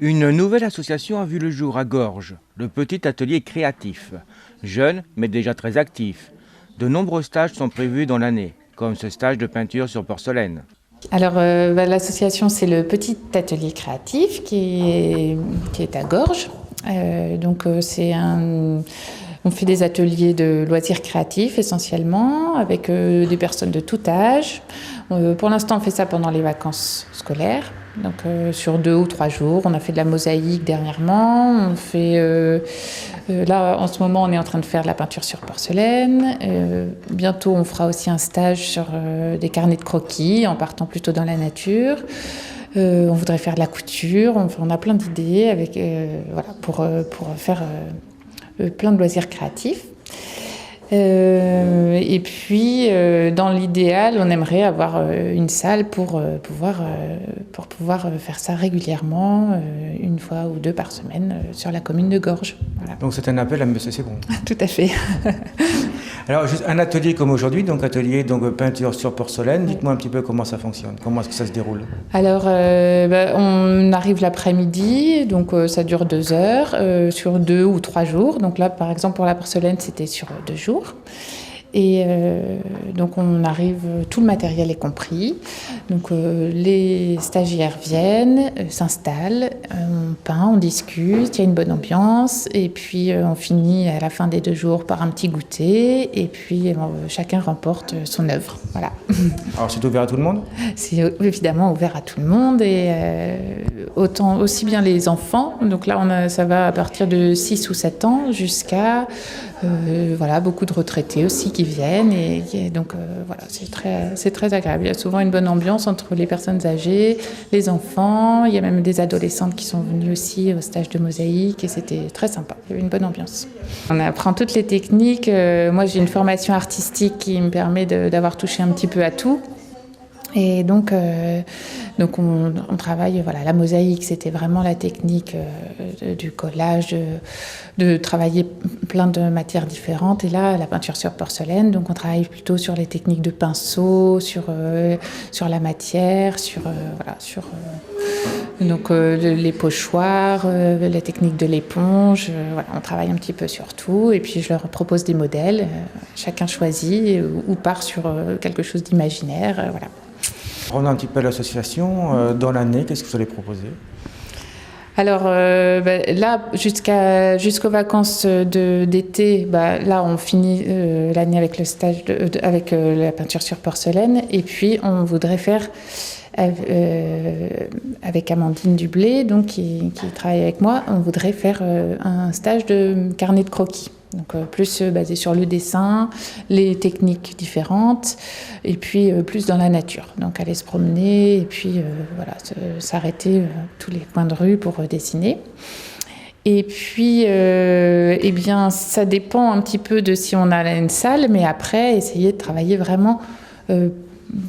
Une nouvelle association a vu le jour à Gorges, le petit atelier créatif. Jeune, mais déjà très actif. De nombreux stages sont prévus dans l'année, comme ce stage de peinture sur porcelaine. Alors, l'association, c'est le petit atelier créatif qui est à Gorges. On fait des ateliers de loisirs créatifs essentiellement, avec des personnes de tout âge. Pour l'instant, on fait ça pendant les vacances scolaires. Donc, sur 2 ou 3 jours, on a fait de la mosaïque dernièrement. Là, en ce moment, on est en train de faire de la peinture sur porcelaine. Bientôt, on fera aussi un stage sur des carnets de croquis, en partant plutôt dans la nature. On voudrait faire de la couture. On a plein d'idées pour faire plein de loisirs créatifs. Et puis, dans l'idéal, on aimerait avoir une salle pour pouvoir faire ça régulièrement, 1 ou 2 par semaine, sur la commune de Gorges. Voilà. Donc c'est un appel à Monsieur C'est bon. Tout à fait. Alors, juste un atelier comme aujourd'hui, donc peinture sur porcelaine. Dites-moi un petit peu comment ça fonctionne, comment est-ce que ça se déroule? Alors, on arrive l'après-midi, donc ça dure 2 heures, sur 2 ou 3 jours. Donc là, par exemple, pour la porcelaine, c'était sur 2 jours. Et donc on arrive, tout le matériel est compris. Donc les stagiaires viennent, s'installent, on peint, on discute, il y a une bonne ambiance. Et puis on finit à la fin des 2 jours par un petit goûter. Et puis chacun remporte son œuvre. Voilà. Alors c'est ouvert à tout le monde? C'est évidemment ouvert à tout le monde et aussi bien les enfants. Donc là, ça va à partir de 6 ou 7 ans jusqu'à beaucoup de retraités aussi qui viennent. C'est très agréable. Il y a souvent une bonne ambiance entre les personnes âgées, les enfants. Il y a même des adolescentes qui sont venues aussi au stage de mosaïque et c'était très sympa. Il y avait une bonne ambiance. On apprend toutes les techniques. Moi, j'ai une formation artistique qui me permet d'avoir touché un petit peu à tout. Et donc on travaille, la mosaïque, c'était vraiment la technique du collage, de travailler plein de matières différentes. Et là, la peinture sur porcelaine, donc on travaille plutôt sur les techniques de pinceau, sur la matière, les pochoirs, la technique de l'éponge. On travaille un petit peu sur tout. Et puis je leur propose des modèles. Chacun choisit ou part sur quelque chose d'imaginaire. Voilà. Prenons un petit peu l'association. Dans l'année, qu'est-ce que vous allez proposer? Alors là, jusqu'aux vacances d'été, là on finit l'année avec le stage avec la peinture sur porcelaine. Et puis on voudrait faire avec Amandine Dublé, donc qui travaille avec moi, on voudrait faire un stage de carnet de croquis. Donc plus basé sur le dessin, les techniques différentes, et puis plus dans la nature. Donc aller se promener et puis s'arrêter tous les coins de rue pour dessiner. Et puis, ça dépend un petit peu de si on a une salle, mais après essayer de travailler vraiment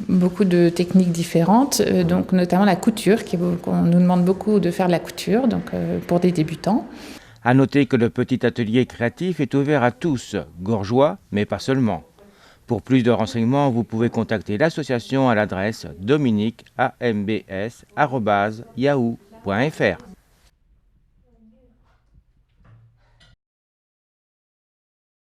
beaucoup de techniques différentes, donc notamment la couture, qu'on nous demande beaucoup de faire de la couture, donc pour des débutants. À noter que le petit atelier créatif est ouvert à tous, gorgeois, mais pas seulement. Pour plus de renseignements, vous pouvez contacter l'association à l'adresse dominique@ambs@yahoo.fr.